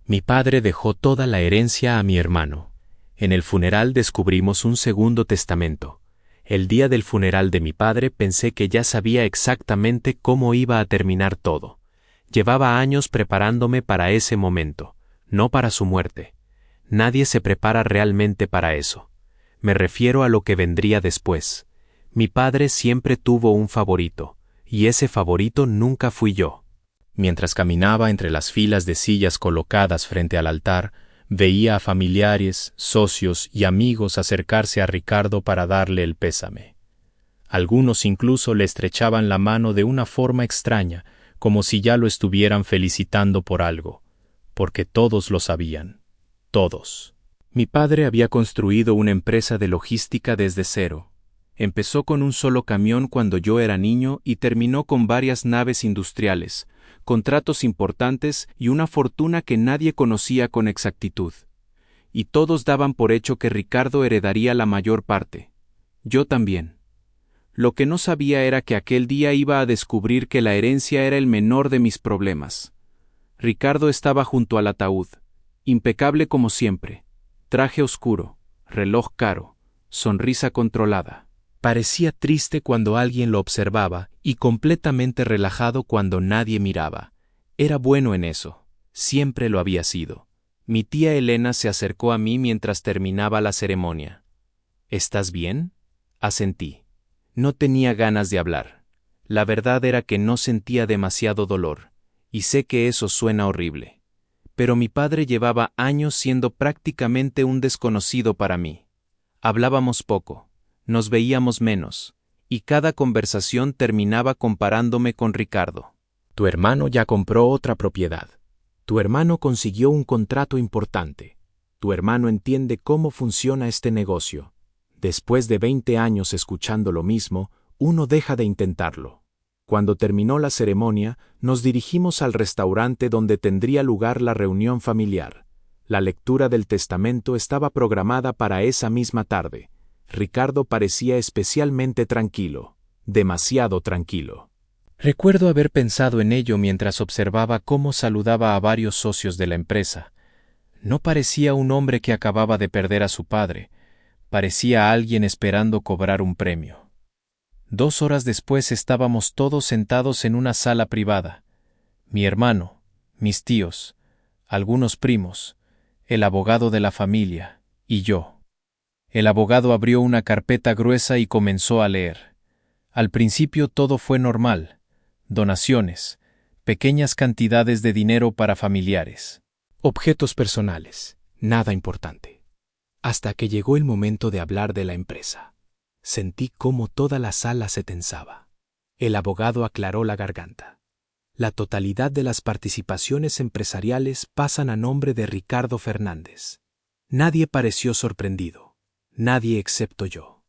Mi padre dejó toda la herencia a mi hermano. En el funeral descubrimos un segundo testamento. El día del funeral de mi padre pensé que ya sabía exactamente cómo iba a terminar todo. Llevaba años preparándome para ese momento, no para su muerte. Nadie se prepara realmente para eso. Me refiero a lo que vendría después. Mi padre siempre tuvo un favorito, y ese favorito nunca fui yo. Mientras caminaba entre las filas de sillas colocadas frente al altar, veía a familiares, socios y amigos acercarse a Ricardo para darle el pésame. Algunos incluso le estrechaban la mano de una forma extraña, como si ya lo estuvieran felicitando por algo, porque todos lo sabían, todos. Mi padre había construido una empresa de logística desde cero. Empezó con un solo camión cuando yo era niño y terminó con varias naves industriales, contratos importantes y una fortuna que nadie conocía con exactitud. Y todos daban por hecho que Ricardo heredaría la mayor parte. Yo también. Lo que no sabía era que aquel día iba a descubrir que la herencia era el menor de mis problemas. Ricardo estaba junto al ataúd, impecable como siempre, traje oscuro, reloj caro, sonrisa controlada. Parecía triste cuando alguien lo observaba y completamente relajado cuando nadie miraba. Era bueno en eso. Siempre lo había sido. Mi tía Elena se acercó a mí mientras terminaba la ceremonia. ¿Estás bien? Asentí. No tenía ganas de hablar. La verdad era que no sentía demasiado dolor, y sé que eso suena horrible. Pero mi padre llevaba años siendo prácticamente un desconocido para mí. Hablábamos poco. Nos veíamos menos, y cada conversación terminaba comparándome con Ricardo. Tu hermano ya compró otra propiedad. Tu hermano consiguió un contrato importante. Tu hermano entiende cómo funciona este negocio. Después de 20 años escuchando lo mismo, uno deja de intentarlo. Cuando terminó la ceremonia, nos dirigimos al restaurante donde tendría lugar la reunión familiar. La lectura del testamento estaba programada para esa misma tarde. Ricardo parecía especialmente tranquilo, demasiado tranquilo. Recuerdo haber pensado en ello mientras observaba cómo saludaba a varios socios de la empresa. No parecía un hombre que acababa de perder a su padre, parecía alguien esperando cobrar un premio. 2 horas después estábamos todos sentados en una sala privada. Mi hermano, mis tíos, algunos primos, el abogado de la familia y yo. El abogado abrió una carpeta gruesa y comenzó a leer. Al principio todo fue normal. Donaciones, pequeñas cantidades de dinero para familiares. Objetos personales, nada importante. Hasta que llegó el momento de hablar de la empresa. Sentí cómo toda la sala se tensaba. El abogado aclaró la garganta. La totalidad de las participaciones empresariales pasan a nombre de Ricardo Fernández. Nadie pareció sorprendido. Nadie excepto yo.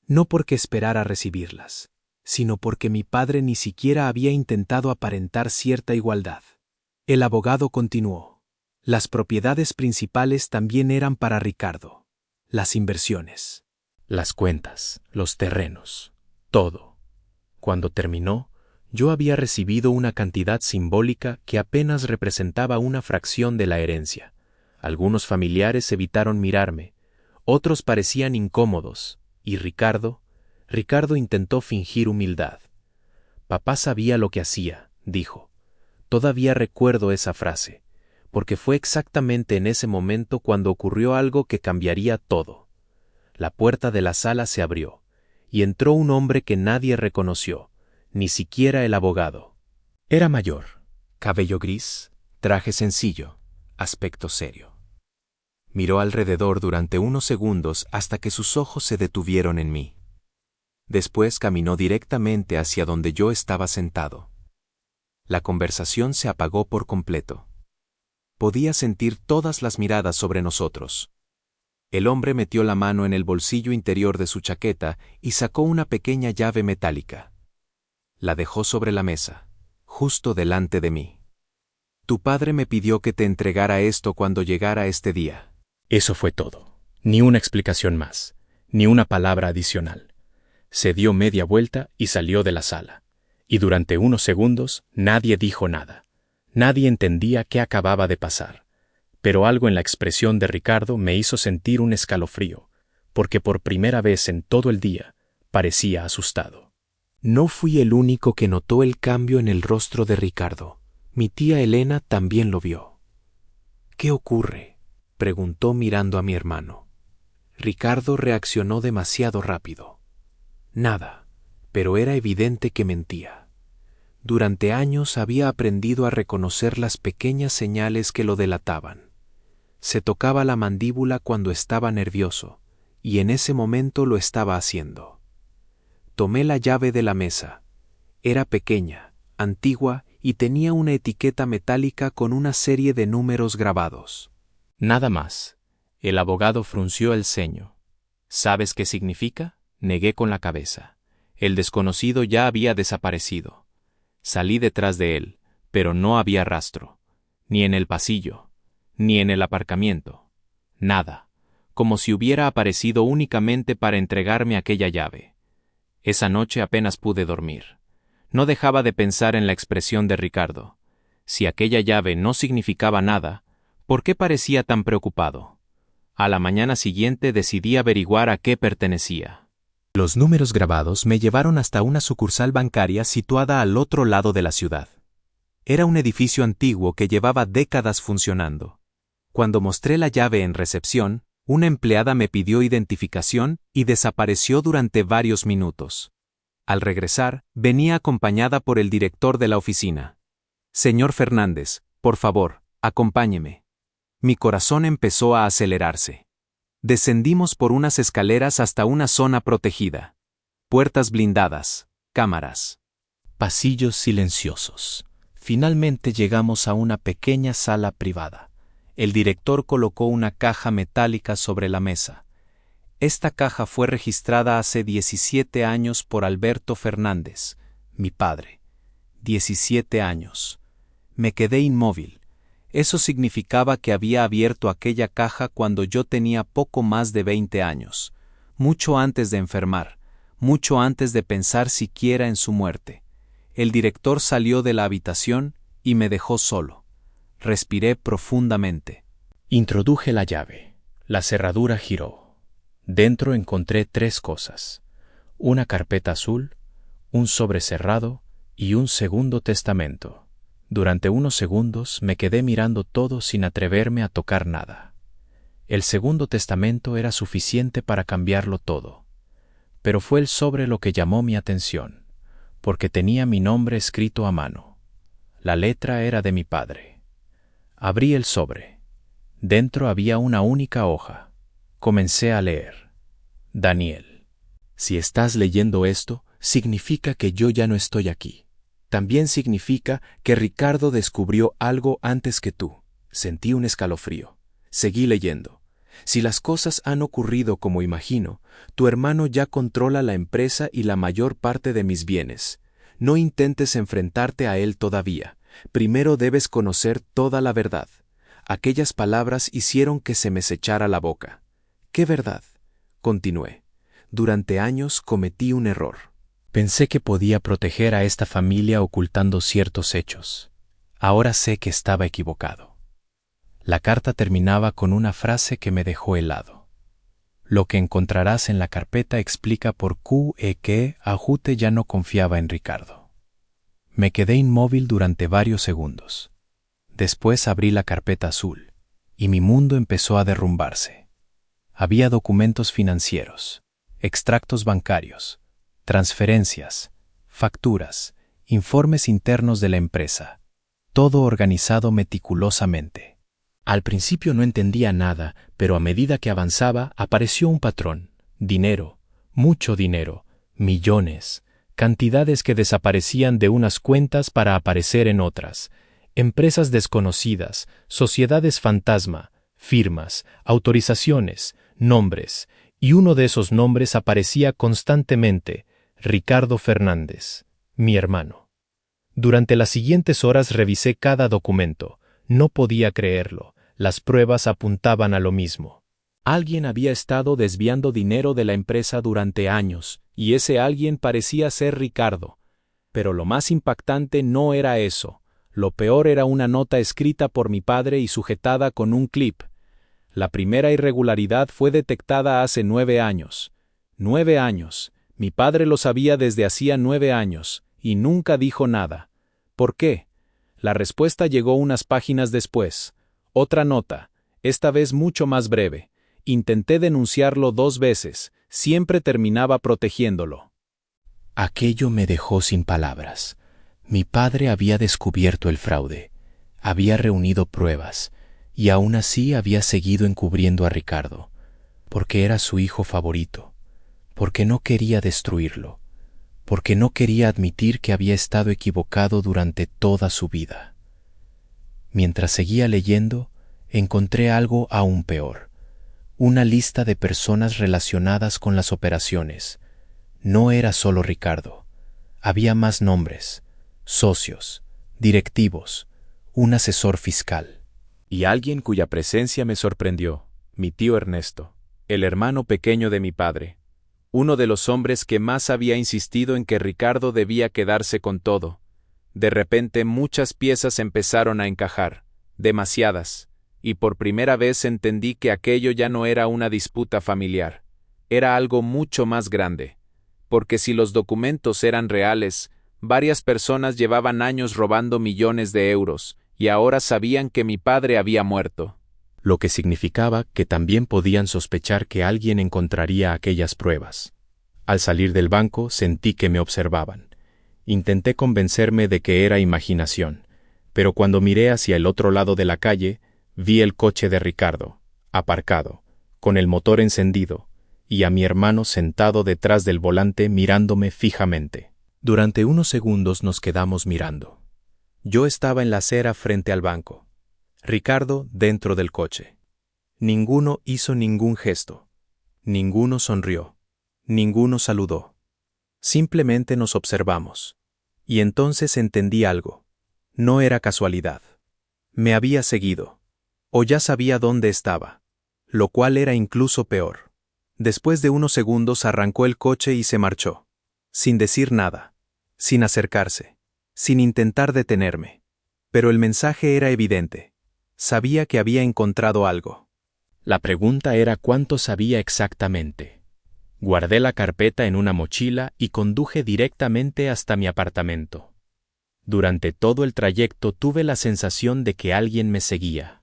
No porque esperara recibirlas, sino porque mi padre ni siquiera había intentado aparentar cierta igualdad. El abogado continuó. Las propiedades principales también eran para Ricardo. Las inversiones, las cuentas, los terrenos, todo. Cuando terminó, yo había recibido una cantidad simbólica que apenas representaba una fracción de la herencia. Algunos familiares evitaron mirarme. Otros parecían incómodos, y Ricardo intentó fingir humildad. Papá sabía lo que hacía, dijo. Todavía recuerdo esa frase, porque fue exactamente en ese momento cuando ocurrió algo que cambiaría todo. La puerta de la sala se abrió, y entró un hombre que nadie reconoció, ni siquiera el abogado. Era mayor, cabello gris, traje sencillo, aspecto serio. Miró alrededor durante unos segundos hasta que sus ojos se detuvieron en mí. Después caminó directamente hacia donde yo estaba sentado. La conversación se apagó por completo. Podía sentir todas las miradas sobre nosotros. El hombre metió la mano en el bolsillo interior de su chaqueta y sacó una pequeña llave metálica. La dejó sobre la mesa, justo delante de mí. Tu padre me pidió que te entregara esto cuando llegara este día. Eso fue todo. Ni una explicación más, ni una palabra adicional. Se dio media vuelta y salió de la sala. Y durante unos segundos nadie dijo nada. Nadie entendía qué acababa de pasar. Pero algo en la expresión de Ricardo me hizo sentir un escalofrío, porque por primera vez en todo el día parecía asustado. No fui el único que notó el cambio en el rostro de Ricardo. Mi tía Elena también lo vio. «¿Qué ocurre?», preguntó mirando a mi hermano. Ricardo reaccionó demasiado rápido. Nada, pero era evidente que mentía. Durante años había aprendido a reconocer las pequeñas señales que lo delataban. Se tocaba la mandíbula cuando estaba nervioso, y en ese momento lo estaba haciendo. Tomé la llave de la mesa. Era pequeña, antigua y tenía una etiqueta metálica con una serie de números grabados. Nada más. El abogado frunció el ceño. «¿Sabes qué significa?», negué con la cabeza. El desconocido ya había desaparecido. Salí detrás de él, pero no había rastro. Ni en el pasillo, ni en el aparcamiento. Nada. Como si hubiera aparecido únicamente para entregarme aquella llave. Esa noche apenas pude dormir. No dejaba de pensar en la expresión de Ricardo. Si aquella llave no significaba nada, ¿por qué parecía tan preocupado? A la mañana siguiente decidí averiguar a qué pertenecía. Los números grabados me llevaron hasta una sucursal bancaria situada al otro lado de la ciudad. Era un edificio antiguo que llevaba décadas funcionando. Cuando mostré la llave en recepción, una empleada me pidió identificación y desapareció durante varios minutos. Al regresar, venía acompañada por el director de la oficina. «Señor Fernández, por favor, acompáñeme». Mi corazón empezó a acelerarse. Descendimos por unas escaleras hasta una zona protegida. Puertas blindadas, cámaras. Pasillos silenciosos. Finalmente llegamos a una pequeña sala privada. El director colocó una caja metálica sobre la mesa. Esta caja fue registrada hace 17 años por Alberto Fernández, mi padre. 17 años. Me quedé inmóvil. Eso significaba que había abierto aquella caja cuando yo tenía poco más de 20 años, mucho antes de enfermar, mucho antes de pensar siquiera en su muerte. El director salió de la habitación y me dejó solo. Respiré profundamente. Introduje la llave. La cerradura giró. Dentro encontré 3 cosas: una carpeta azul, un sobre cerrado y un segundo testamento. Durante unos segundos me quedé mirando todo sin atreverme a tocar nada. El segundo testamento era suficiente para cambiarlo todo. Pero fue el sobre lo que llamó mi atención, porque tenía mi nombre escrito a mano. La letra era de mi padre. Abrí el sobre. Dentro había una única hoja. Comencé a leer. Daniel, si estás leyendo esto, significa que yo ya no estoy aquí. También significa que Ricardo descubrió algo antes que tú. Sentí un escalofrío. Seguí leyendo. Si las cosas han ocurrido como imagino, tu hermano ya controla la empresa y la mayor parte de mis bienes. No intentes enfrentarte a él todavía. Primero debes conocer toda la verdad. Aquellas palabras hicieron que se me echara la boca. ¿Qué verdad?, continué. Durante años cometí un error. Pensé que podía proteger a esta familia ocultando ciertos hechos. Ahora sé que estaba equivocado. La carta terminaba con una frase que me dejó helado. Lo que encontrarás en la carpeta explica por qué Ajute ya no confiaba en Ricardo. Me quedé inmóvil durante varios segundos. Después abrí la carpeta azul, y mi mundo empezó a derrumbarse. Había documentos financieros, extractos bancarios, transferencias, facturas, informes internos de la empresa, todo organizado meticulosamente. Al principio no entendía nada, pero a medida que avanzaba apareció un patrón: dinero, mucho dinero, millones, cantidades que desaparecían de unas cuentas para aparecer en otras, empresas desconocidas, sociedades fantasma, firmas, autorizaciones, nombres, y uno de esos nombres aparecía constantemente: Ricardo Fernández, mi hermano. Durante las siguientes horas revisé cada documento. No podía creerlo. Las pruebas apuntaban a lo mismo. Alguien había estado desviando dinero de la empresa durante años, y ese alguien parecía ser Ricardo. Pero lo más impactante no era eso. Lo peor era una nota escrita por mi padre y sujetada con un clip. La primera irregularidad fue detectada hace 9 años. 9 años. Mi padre lo sabía desde hacía 9 años, y nunca dijo nada. ¿Por qué? La respuesta llegó unas páginas después. Otra nota, esta vez mucho más breve. Intenté denunciarlo 2 veces, siempre terminaba protegiéndolo. Aquello me dejó sin palabras. Mi padre había descubierto el fraude, había reunido pruebas, y aún así había seguido encubriendo a Ricardo, porque era su hijo favorito, porque no quería destruirlo, porque no quería admitir que había estado equivocado durante toda su vida. Mientras seguía leyendo, encontré algo aún peor, una lista de personas relacionadas con las operaciones. No era solo Ricardo, había más nombres, socios, directivos, un asesor fiscal. Y alguien cuya presencia me sorprendió, mi tío Ernesto, el hermano pequeño de mi padre, uno de los hombres que más había insistido en que Ricardo debía quedarse con todo. De repente muchas piezas empezaron a encajar, demasiadas, y por primera vez entendí que aquello ya no era una disputa familiar, era algo mucho más grande, porque si los documentos eran reales, varias personas llevaban años robando millones de euros, y ahora sabían que mi padre había muerto. Lo que significaba que también podían sospechar que alguien encontraría aquellas pruebas. Al salir del banco sentí que me observaban. Intenté convencerme de que era imaginación, pero cuando miré hacia el otro lado de la calle, vi el coche de Ricardo, aparcado, con el motor encendido, y a mi hermano sentado detrás del volante mirándome fijamente. Durante unos segundos nos quedamos mirando. Yo estaba en la acera frente al banco. Ricardo dentro del coche. Ninguno hizo ningún gesto. Ninguno sonrió. Ninguno saludó. Simplemente nos observamos. Y entonces entendí algo. No era casualidad. Me había seguido. O ya sabía dónde estaba. Lo cual era incluso peor. Después de unos segundos arrancó el coche y se marchó. Sin decir nada. Sin acercarse. Sin intentar detenerme. Pero el mensaje era evidente. Sabía que había encontrado algo. La pregunta era cuánto sabía exactamente. Guardé la carpeta en una mochila y conduje directamente hasta mi apartamento. Durante todo el trayecto tuve la sensación de que alguien me seguía.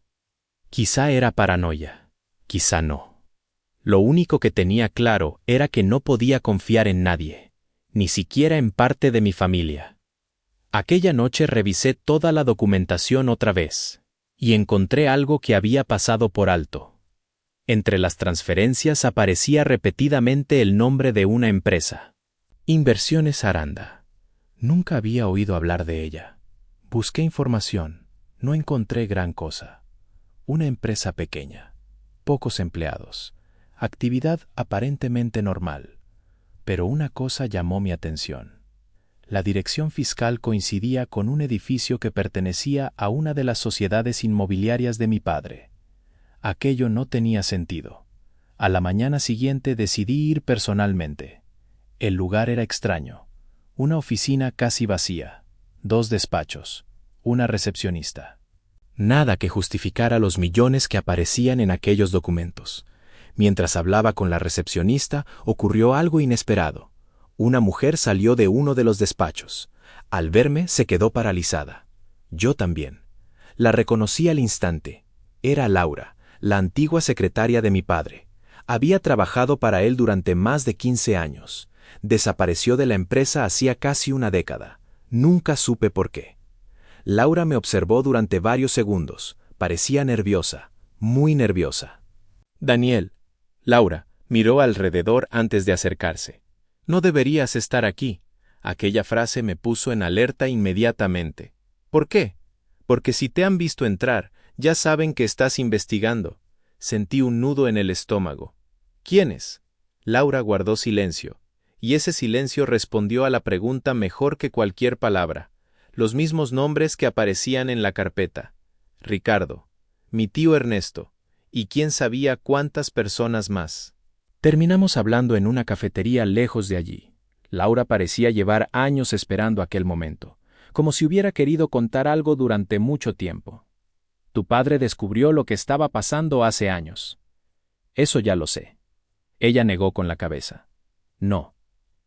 Quizá era paranoia, quizá no. Lo único que tenía claro era que no podía confiar en nadie, ni siquiera en parte de mi familia. Aquella noche revisé toda la documentación otra vez. Y encontré algo que había pasado por alto. Entre las transferencias aparecía repetidamente el nombre de una empresa. Inversiones Aranda. Nunca había oído hablar de ella. Busqué información. No encontré gran cosa. Una empresa pequeña. Pocos empleados. Actividad aparentemente normal. Pero una cosa llamó mi atención. La dirección fiscal coincidía con un edificio que pertenecía a una de las sociedades inmobiliarias de mi padre. Aquello no tenía sentido. A la mañana siguiente decidí ir personalmente. El lugar era extraño. Una oficina casi vacía, 2 despachos, una recepcionista. Nada que justificara los millones que aparecían en aquellos documentos. Mientras hablaba con la recepcionista, ocurrió algo inesperado. Una mujer salió de uno de los despachos. Al verme, se quedó paralizada. Yo también. La reconocí al instante. Era Laura, la antigua secretaria de mi padre. Había trabajado para él durante más de 15 años. Desapareció de la empresa hacía casi una década. Nunca supe por qué. Laura me observó durante varios segundos. Parecía nerviosa, muy nerviosa. Daniel. Laura miró alrededor antes de acercarse. No deberías estar aquí. Aquella frase me puso en alerta inmediatamente. ¿Por qué? Porque si te han visto entrar, ya saben que estás investigando. Sentí un nudo en el estómago. ¿Quiénes? Laura guardó silencio, y ese silencio respondió a la pregunta mejor que cualquier palabra. Los mismos nombres que aparecían en la carpeta. Ricardo, mi tío Ernesto, y quién sabía cuántas personas más. Terminamos hablando en una cafetería lejos de allí. Laura parecía llevar años esperando aquel momento. como si hubiera querido contar algo durante mucho tiempo. Tu padre descubrió lo que estaba pasando hace años. Eso ya lo sé. Ella negó con la cabeza. No,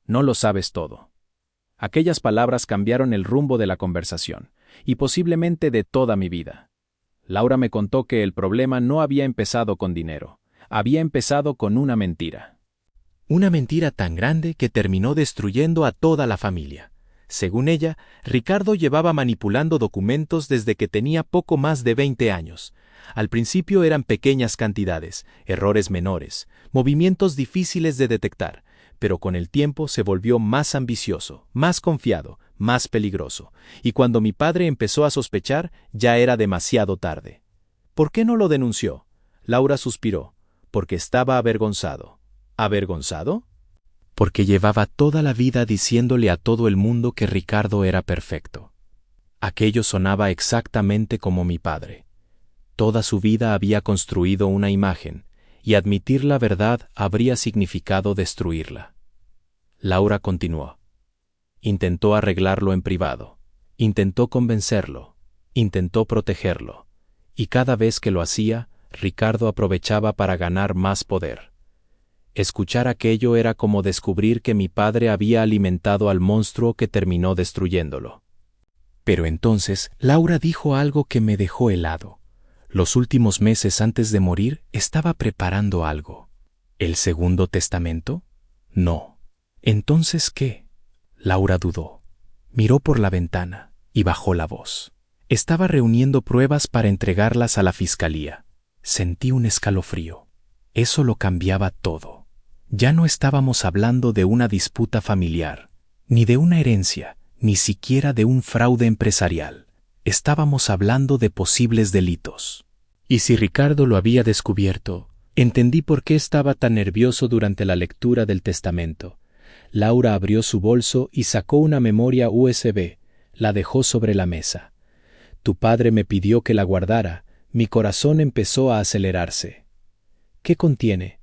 no lo sabes todo. Aquellas palabras cambiaron el rumbo de la conversación, y posiblemente de toda mi vida. Laura me contó que el problema no había empezado con dinero, había empezado con una mentira. Una mentira tan grande que terminó destruyendo a toda la familia. Según ella, Ricardo llevaba manipulando documentos desde que tenía poco más de 20 años. Al principio eran pequeñas cantidades, errores menores, movimientos difíciles de detectar, pero con el tiempo se volvió más ambicioso, más confiado, más peligroso, y cuando mi padre empezó a sospechar, ya era demasiado tarde. ¿Por qué no lo denunció? Laura suspiró, porque estaba avergonzado. ¿Avergonzado? Porque llevaba toda la vida diciéndole a todo el mundo que Ricardo era perfecto. Aquello sonaba exactamente como mi padre. Toda su vida había construido una imagen, y admitir la verdad habría significado destruirla. Laura continuó. Intentó arreglarlo en privado, intentó convencerlo, intentó protegerlo, y cada vez que lo hacía, Ricardo aprovechaba para ganar más poder. Escuchar aquello era como descubrir que mi padre había alimentado al monstruo que terminó destruyéndolo. Pero entonces Laura dijo algo que me dejó helado. Los últimos meses antes de morir estaba preparando algo. ¿El segundo testamento? No. ¿Entonces qué? Laura dudó. Miró por la ventana y bajó la voz. Estaba reuniendo pruebas para entregarlas a la fiscalía. Sentí un escalofrío. Eso lo cambiaba todo. Ya no estábamos hablando de una disputa familiar, ni de una herencia, ni siquiera de un fraude empresarial. Estábamos hablando de posibles delitos. Y si Ricardo lo había descubierto, entendí por qué estaba tan nervioso durante la lectura del testamento. Laura abrió su bolso y sacó una memoria USB. La dejó sobre la mesa. Tu padre me pidió que la guardara. Mi corazón empezó a acelerarse. ¿Qué contiene?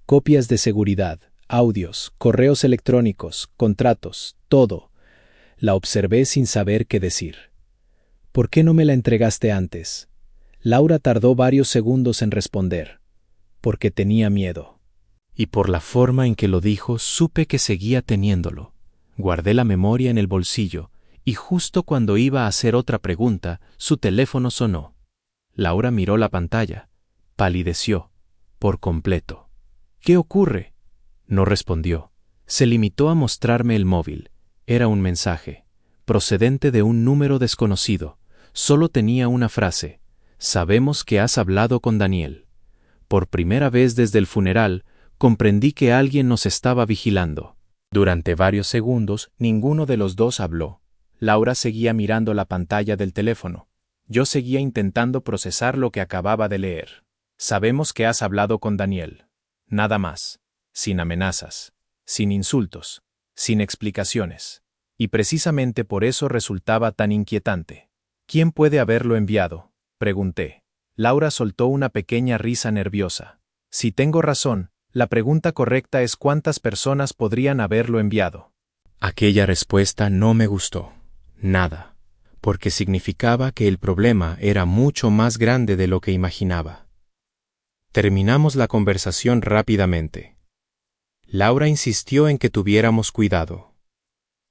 Copias de seguridad, audios, correos electrónicos, contratos, todo. La observé sin saber qué decir. ¿Por qué no me la entregaste antes? Laura tardó varios segundos en responder. Porque tenía miedo. Y por la forma en que lo dijo, supe que seguía teniéndolo. Guardé la memoria en el bolsillo, y justo cuando iba a hacer otra pregunta, su teléfono sonó. Laura miró la pantalla. Palideció. Por completo. ¿Qué ocurre? No respondió. Se limitó a mostrarme el móvil. Era un mensaje, procedente de un número desconocido. Solo tenía una frase. Sabemos que has hablado con Daniel. Por primera vez desde el funeral, comprendí que alguien nos estaba vigilando. Durante varios segundos, ninguno de los dos habló. Laura seguía mirando la pantalla del teléfono. Yo seguía intentando procesar lo que acababa de leer. Sabemos que has hablado con Daniel. Nada más. Sin amenazas. Sin insultos. Sin explicaciones. Y precisamente por eso resultaba tan inquietante. ¿Quién puede haberlo enviado? Pregunté. Laura soltó una pequeña risa nerviosa. Si tengo razón, la pregunta correcta es ¿cuántas personas podrían haberlo enviado? Aquella respuesta no me gustó. Nada. Porque significaba que el problema era mucho más grande de lo que imaginaba. Terminamos la conversación rápidamente. Laura insistió en que tuviéramos cuidado.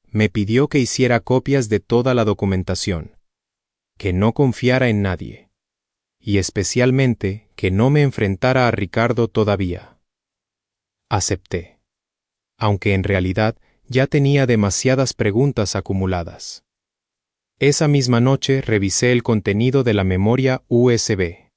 Me pidió que hiciera copias de toda la documentación, que no confiara en nadie, y especialmente que no me enfrentara a Ricardo todavía. Acepté, aunque en realidad ya tenía demasiadas preguntas acumuladas. Esa misma noche revisé el contenido de la memoria USB.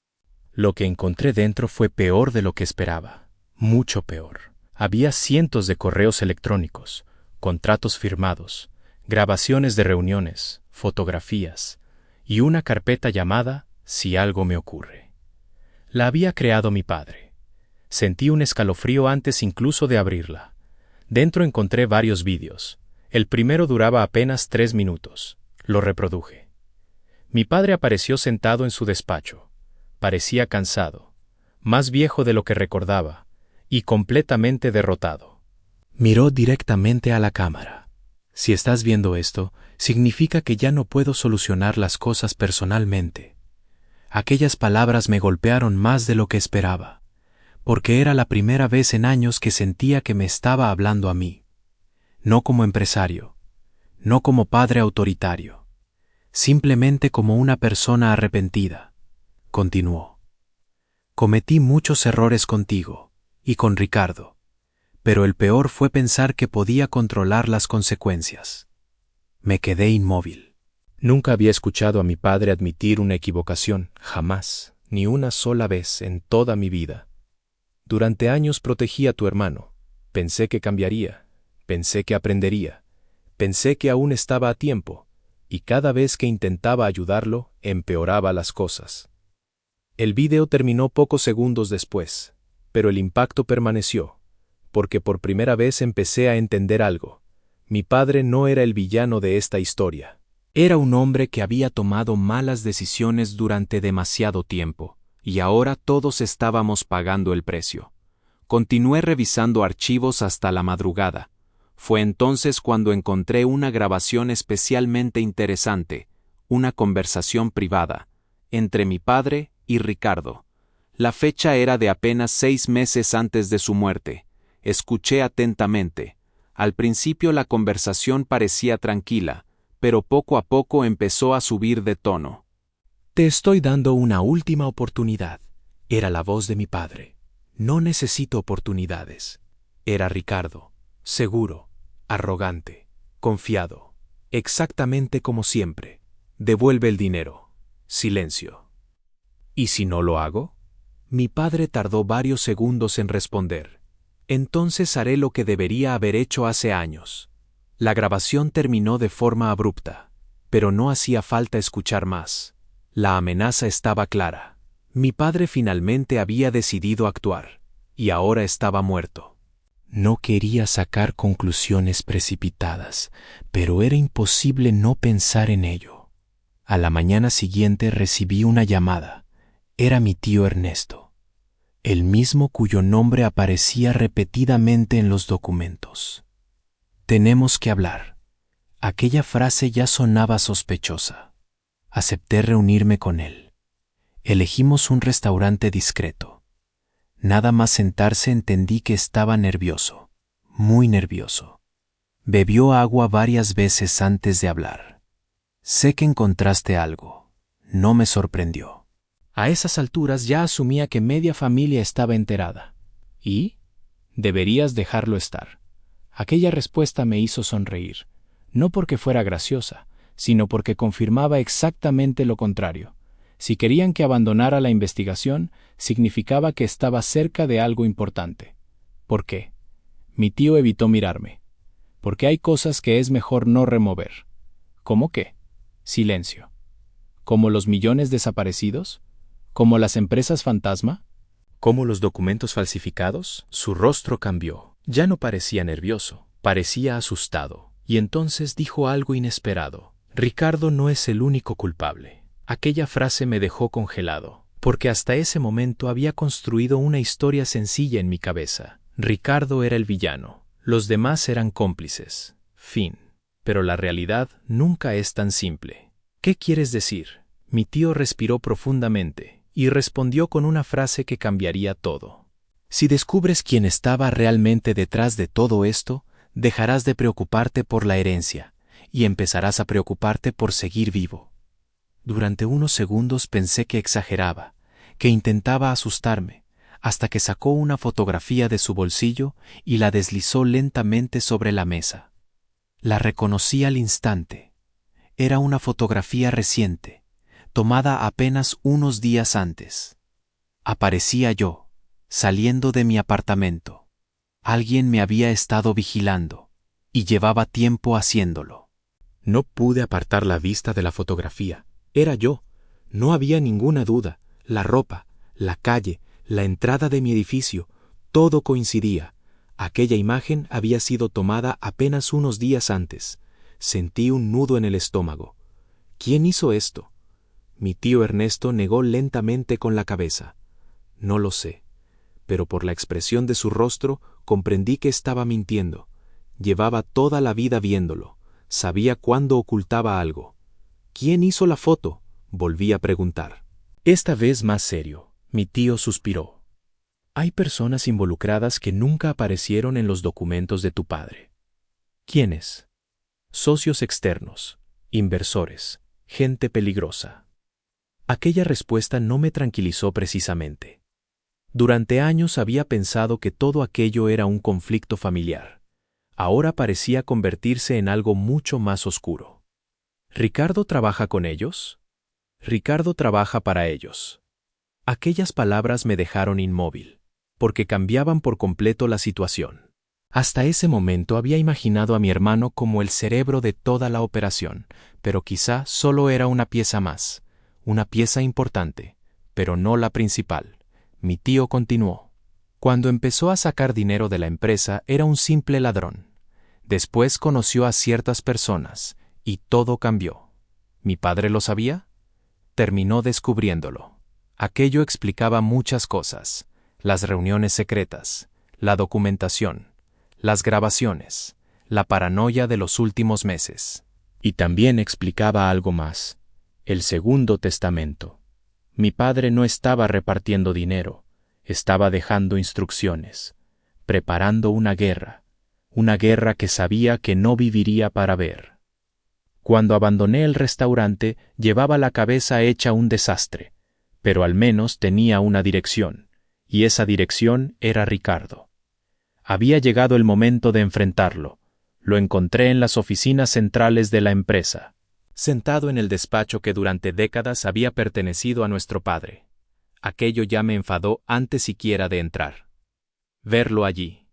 Lo que encontré dentro fue peor de lo que esperaba, mucho peor. Había cientos de correos electrónicos, contratos firmados, grabaciones de reuniones, fotografías y una carpeta llamada Si algo me ocurre. La había creado mi padre. Sentí un escalofrío antes incluso de abrirla. Dentro encontré varios vídeos. El primero duraba apenas 3 minutos. Lo reproduje. Mi padre apareció sentado en su despacho. Parecía cansado, más viejo de lo que recordaba, y completamente derrotado. Miró directamente a la cámara. Si estás viendo esto, significa que ya no puedo solucionar las cosas personalmente. Aquellas palabras me golpearon más de lo que esperaba, porque era la primera vez en años que sentía que me estaba hablando a mí. No como empresario, no como padre autoritario, simplemente como una persona arrepentida. Continuó. Cometí muchos errores contigo y con Ricardo, pero el peor fue pensar que podía controlar las consecuencias. Me quedé inmóvil. Nunca había escuchado a mi padre admitir una equivocación, jamás, ni una sola vez en toda mi vida. Durante años protegí a tu hermano. Pensé que cambiaría, pensé que aprendería, pensé que aún estaba a tiempo, y cada vez que intentaba ayudarlo, empeoraba las cosas. El vídeo terminó pocos segundos después, pero el impacto permaneció, porque por primera vez empecé a entender algo. Mi padre no era el villano de esta historia. Era un hombre que había tomado malas decisiones durante demasiado tiempo, y ahora todos estábamos pagando el precio. Continué revisando archivos hasta la madrugada. Fue entonces cuando encontré una grabación especialmente interesante, una conversación privada, entre mi padre y Ricardo. La fecha era de apenas 6 meses antes de su muerte. Escuché atentamente. Al principio la conversación parecía tranquila, pero poco a poco empezó a subir de tono. Te estoy dando una última oportunidad. Era la voz de mi padre. No necesito oportunidades. Era Ricardo, seguro, arrogante, confiado, exactamente como siempre. Devuelve el dinero. Silencio. ¿Y si no lo hago? Mi padre tardó varios segundos en responder. Entonces haré lo que debería haber hecho hace años. La grabación terminó de forma abrupta, pero no hacía falta escuchar más. La amenaza estaba clara. Mi padre finalmente había decidido actuar, y ahora estaba muerto. No quería sacar conclusiones precipitadas, pero era imposible no pensar en ello. A la mañana siguiente recibí una llamada. Era mi tío Ernesto, el mismo cuyo nombre aparecía repetidamente en los documentos. Tenemos que hablar. Aquella frase ya sonaba sospechosa. Acepté reunirme con él. Elegimos un restaurante discreto. Nada más sentarse entendí que estaba nervioso, muy nervioso. Bebió agua varias veces antes de hablar. Sé que encontraste algo. No me sorprendió. A esas alturas ya asumía que media familia estaba enterada. ¿Y? Deberías dejarlo estar. Aquella respuesta me hizo sonreír, no porque fuera graciosa, sino porque confirmaba exactamente lo contrario. Si querían que abandonara la investigación, significaba que estaba cerca de algo importante. ¿Por qué? Mi tío evitó mirarme. Porque hay cosas que es mejor no remover. ¿Cómo qué? Silencio. ¿Como los millones desaparecidos? ¿Como las empresas fantasma? ¿Como los documentos falsificados? Su rostro cambió. Ya no parecía nervioso, parecía asustado. Y entonces dijo algo inesperado. Ricardo no es el único culpable. Aquella frase me dejó congelado, porque hasta ese momento había construido una historia sencilla en mi cabeza. Ricardo era el villano, los demás eran cómplices. Fin. Pero la realidad nunca es tan simple. ¿Qué quieres decir? Mi tío respiró profundamente y respondió con una frase que cambiaría todo. Si descubres quién estaba realmente detrás de todo esto, dejarás de preocuparte por la herencia y empezarás a preocuparte por seguir vivo. Durante unos segundos pensé que exageraba, que intentaba asustarme, hasta que sacó una fotografía de su bolsillo y la deslizó lentamente sobre la mesa. La reconocí al instante. Era una fotografía reciente, tomada apenas unos días antes. Aparecía yo, saliendo de mi apartamento. Alguien me había estado vigilando, y llevaba tiempo haciéndolo. No pude apartar la vista de la fotografía. Era yo. No había ninguna duda. La ropa, la calle, la entrada de mi edificio, todo coincidía. Aquella imagen había sido tomada apenas unos días antes. Sentí un nudo en el estómago. ¿Quién hizo esto? Mi tío Ernesto negó lentamente con la cabeza. No lo sé, pero por la expresión de su rostro comprendí que estaba mintiendo. Llevaba toda la vida viéndolo, Sabía cuándo ocultaba algo. ¿Quién hizo la foto? Volví a preguntar. Esta vez más serio, mi tío suspiró. Hay personas involucradas que nunca aparecieron en los documentos de tu padre. ¿Quiénes? Socios externos, inversores, gente peligrosa. Aquella respuesta no me tranquilizó precisamente. Durante años había pensado que todo aquello era un conflicto familiar. Ahora parecía convertirse en algo mucho más oscuro. ¿Ricardo trabaja con ellos? Ricardo trabaja para ellos. Aquellas palabras me dejaron inmóvil, porque cambiaban por completo la situación. Hasta ese momento había imaginado a mi hermano como el cerebro de toda la operación, pero quizá solo era una pieza más, una pieza importante, pero no la principal. Mi tío continuó. Cuando empezó a sacar dinero de la empresa era un simple ladrón. Después conoció a ciertas personas, y todo cambió. ¿Mi padre lo sabía? Terminó descubriéndolo. Aquello explicaba muchas cosas: las reuniones secretas, la documentación, las grabaciones, la paranoia de los últimos meses. Y también explicaba algo más: el segundo testamento. Mi padre no estaba repartiendo dinero, estaba dejando instrucciones, preparando una guerra que sabía que no viviría para ver. Cuando abandoné el restaurante, llevaba la cabeza hecha un desastre, pero al menos tenía una dirección, y esa dirección era Ricardo. Había llegado el momento de enfrentarlo. Lo encontré en las oficinas centrales de la empresa, sentado en el despacho que durante décadas había pertenecido a nuestro padre. Aquello ya me enfadó antes siquiera de entrar. Verlo allí,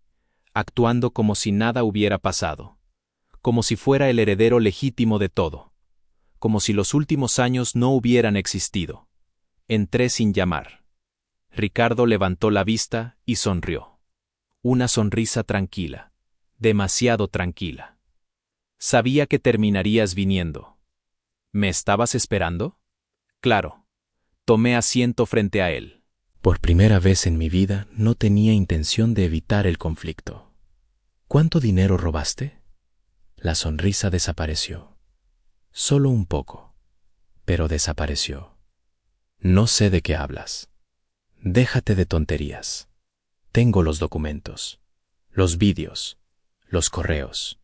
actuando como si nada hubiera pasado, como si fuera el heredero legítimo de todo, como si los últimos años no hubieran existido. Entré sin llamar. Ricardo levantó la vista y sonrió. Una sonrisa tranquila, demasiado tranquila. Sabía que terminarías viniendo. ¿Me estabas esperando? Claro. Tomé asiento frente a él. Por primera vez en mi vida no tenía intención de evitar el conflicto. ¿Cuánto dinero robaste? La sonrisa desapareció. Solo un poco, pero desapareció. No sé de qué hablas. Déjate de tonterías. Tengo los documentos, los vídeos, los correos,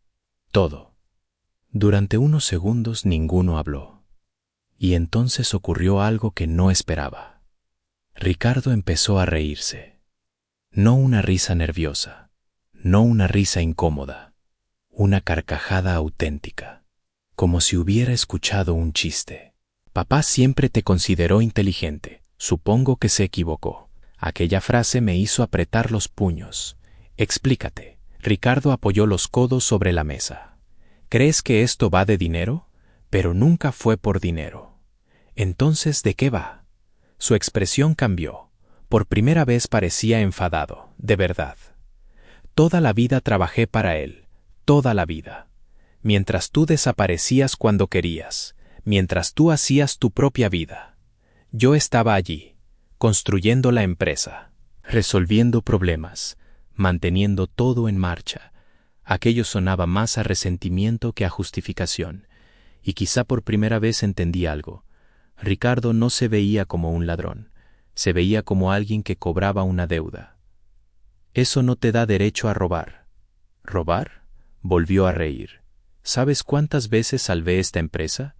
todo. Durante unos segundos ninguno habló. Y entonces ocurrió algo que no esperaba. Ricardo empezó a reírse. No una risa nerviosa, no una risa incómoda, una carcajada auténtica, como si hubiera escuchado un chiste. Papá siempre te consideró inteligente. Supongo que se equivocó. Aquella frase me hizo apretar los puños. Explícate. Ricardo apoyó los codos sobre la mesa. ¿Crees que esto va de dinero? Pero nunca fue por dinero. Entonces, ¿de qué va? Su expresión cambió. Por primera vez parecía enfadado, de verdad. Toda la vida trabajé para él, toda la vida. Mientras tú desaparecías cuando querías, mientras tú hacías tu propia vida. Yo estaba allí, construyendo la empresa, resolviendo problemas, manteniendo todo en marcha. Aquello sonaba más a resentimiento que a justificación, y quizá por primera vez entendí algo. Ricardo no se veía como un ladrón, se veía como alguien que cobraba una deuda. Eso no te da derecho a robar. ¿Robar? Volvió a reír. ¿Sabes cuántas veces salvé esta empresa?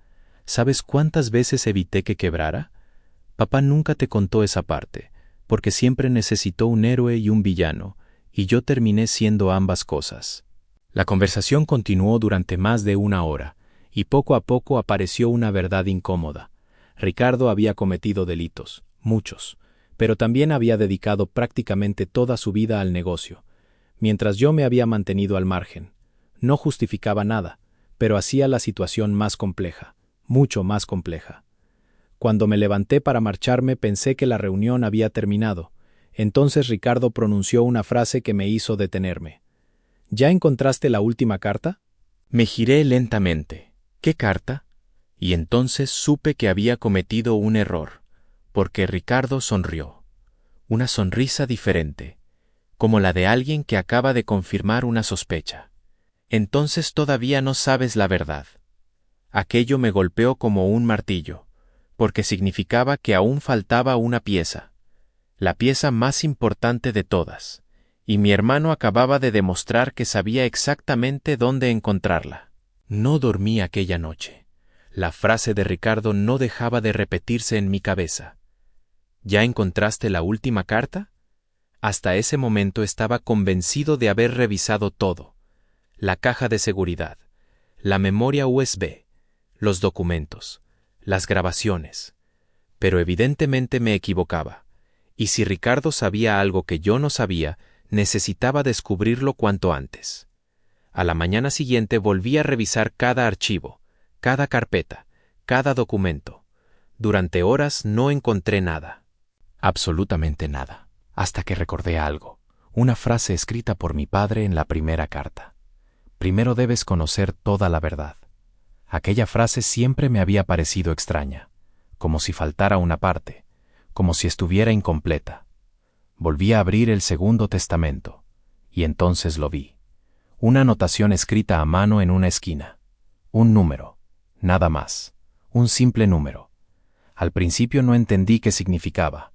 ¿Sabes cuántas veces evité que quebrara? Papá nunca te contó esa parte, porque siempre necesitó un héroe y un villano, y yo terminé siendo ambas cosas. La conversación continuó durante más de una hora, y poco a poco apareció una verdad incómoda. Ricardo había cometido delitos, muchos, pero también había dedicado prácticamente toda su vida al negocio, mientras yo me había mantenido al margen. No justificaba nada, pero hacía la situación más compleja, mucho más compleja. Cuando me levanté para marcharme pensé que la reunión había terminado. Entonces Ricardo pronunció una frase que me hizo detenerme. ¿Ya encontraste la última carta? Me giré lentamente. ¿Qué carta? Y entonces supe que había cometido un error, porque Ricardo sonrió. Una sonrisa diferente, como la de alguien que acaba de confirmar una sospecha. Entonces todavía no sabes la verdad. Aquello me golpeó como un martillo, porque significaba que aún faltaba una pieza, la pieza más importante de todas, y mi hermano acababa de demostrar que sabía exactamente dónde encontrarla. No dormí aquella noche. La frase de Ricardo no dejaba de repetirse en mi cabeza. ¿Ya encontraste la última carta? Hasta ese momento estaba convencido de haber revisado todo: la caja de seguridad, la memoria USB, los documentos, las grabaciones. Pero evidentemente me equivocaba, y si Ricardo sabía algo que yo no sabía, necesitaba descubrirlo cuanto antes. A la mañana siguiente volví a revisar cada archivo, cada carpeta, cada documento. Durante horas no encontré nada. Absolutamente nada. Hasta que recordé algo, una frase escrita por mi padre en la primera carta. Primero debes conocer toda la verdad. Aquella frase siempre me había parecido extraña, como si faltara una parte, como si estuviera incompleta. Volví a abrir el Segundo Testamento, y entonces lo vi. Una anotación escrita a mano en una esquina. Un número, nada más, un simple número. Al principio no entendí qué significaba,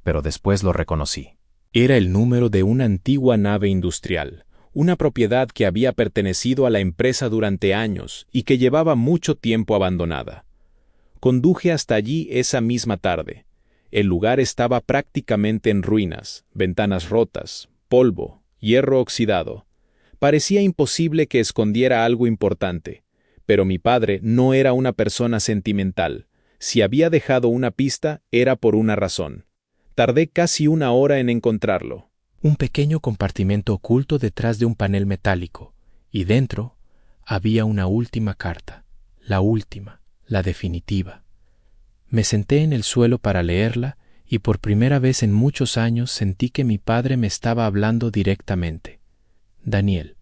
pero después lo reconocí. Era el número de una antigua nave industrial, una propiedad que había pertenecido a la empresa durante años y que llevaba mucho tiempo abandonada. Conduje hasta allí esa misma tarde. El lugar estaba prácticamente en ruinas, ventanas rotas, polvo, hierro oxidado. Parecía imposible que escondiera algo importante, pero mi padre no era una persona sentimental. Si había dejado una pista, era por una razón. Tardé casi una hora en encontrarlo. Un pequeño compartimento oculto detrás de un panel metálico, y dentro había una última carta, la última, la definitiva. Me senté en el suelo para leerla y por primera vez en muchos años sentí que mi padre me estaba hablando directamente. Daniel,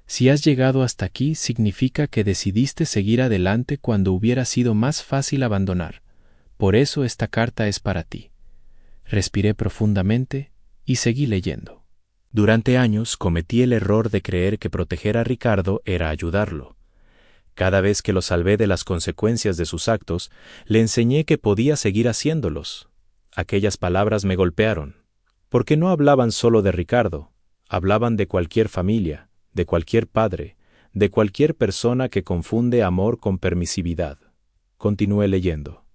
si has llegado hasta aquí significa que decidiste seguir adelante cuando hubiera sido más fácil abandonar. Por eso esta carta es para ti. Respiré profundamente y seguí leyendo. Durante años cometí el error de creer que proteger a Ricardo era ayudarlo. Cada vez que lo salvé de las consecuencias de sus actos, le enseñé que podía seguir haciéndolos. Aquellas palabras me golpearon, porque no hablaban solo de Ricardo, hablaban de cualquier familia, de cualquier padre, de cualquier persona que confunde amor con permisividad. Continué leyendo.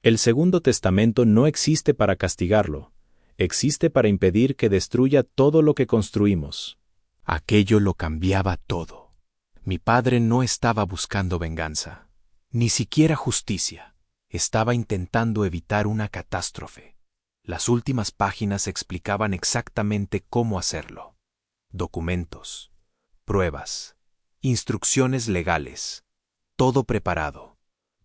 El Segundo Testamento no existe para castigarlo, existe para impedir que destruya todo lo que construimos. Aquello lo cambiaba todo. Mi padre no estaba buscando venganza, ni siquiera justicia. Estaba intentando evitar una catástrofe. Las últimas páginas explicaban exactamente cómo hacerlo. Documentos, pruebas, instrucciones legales, todo preparado,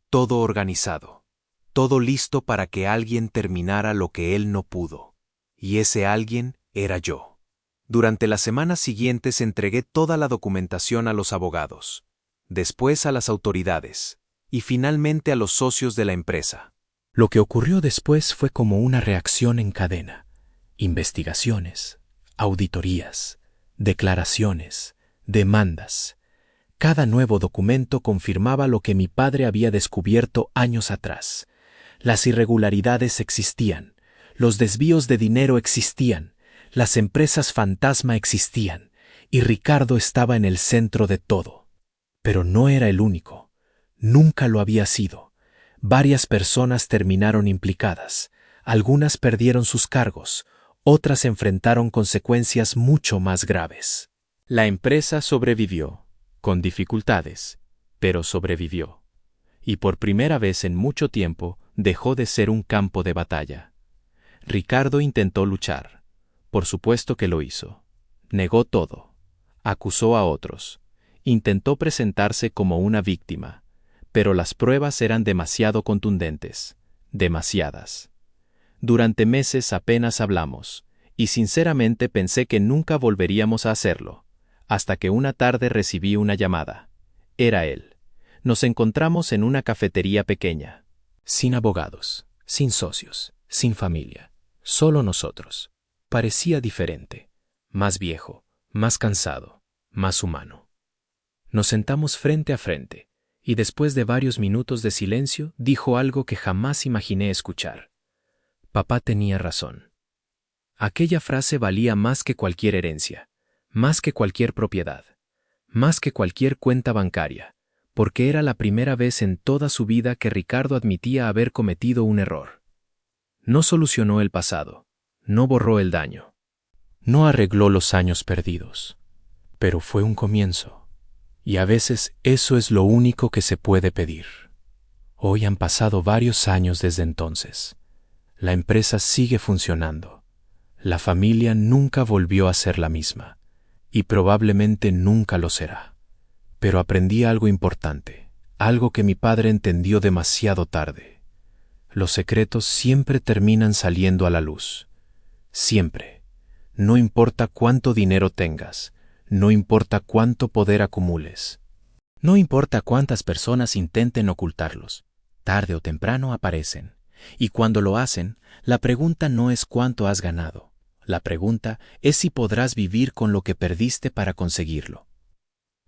todo organizado, todo listo para que alguien terminara lo que él no pudo. Y ese alguien era yo. Durante las semanas siguientes entregué toda la documentación a los abogados, después a las autoridades, y finalmente a los socios de la empresa. Lo que ocurrió después fue como una reacción en cadena. Investigaciones, auditorías, declaraciones, demandas. Cada nuevo documento confirmaba lo que mi padre había descubierto años atrás. Las irregularidades existían, los desvíos de dinero existían, las empresas fantasma existían, y Ricardo estaba en el centro de todo. Pero no era el único. Nunca lo había sido. Varias personas terminaron implicadas. Algunas perdieron sus cargos, otras enfrentaron consecuencias mucho más graves. La empresa sobrevivió, con dificultades, pero sobrevivió. Y por primera vez en mucho tiempo dejó de ser un campo de batalla. Ricardo intentó luchar. Por supuesto que lo hizo. Negó todo. Acusó a otros. Intentó presentarse como una víctima. Pero las pruebas eran demasiado contundentes. Demasiadas. Durante meses apenas hablamos, y sinceramente pensé que nunca volveríamos a hacerlo, hasta que una tarde recibí una llamada. Era él. Nos encontramos en una cafetería pequeña. Sin abogados, sin socios, sin familia. Solo nosotros. Parecía diferente. Más viejo, más cansado, más humano. Nos sentamos frente a frente, y después de varios minutos de silencio, dijo algo que jamás imaginé escuchar. Papá tenía razón. Aquella frase valía más que cualquier herencia, más que cualquier propiedad, más que cualquier cuenta bancaria, porque era la primera vez en toda su vida que Ricardo admitía haber cometido un error. No solucionó el pasado, no borró el daño, no arregló los años perdidos, pero fue un comienzo. Y a veces eso es lo único que se puede pedir. Hoy han pasado varios años desde entonces. La empresa sigue funcionando. La familia nunca volvió a ser la misma, y probablemente nunca lo será. Pero aprendí algo importante, algo que mi padre entendió demasiado tarde. Los secretos siempre terminan saliendo a la luz. Siempre. No importa cuánto dinero tengas, no importa cuánto poder acumules. No importa cuántas personas intenten ocultarlos, tarde o temprano aparecen. Y cuando lo hacen, la pregunta no es cuánto has ganado. La pregunta es si podrás vivir con lo que perdiste para conseguirlo.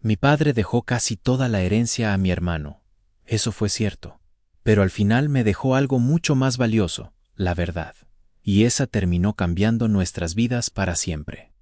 Mi padre dejó casi toda la herencia a mi hermano. Eso fue cierto. Pero al final me dejó algo mucho más valioso, la verdad. Y esa terminó cambiando nuestras vidas para siempre.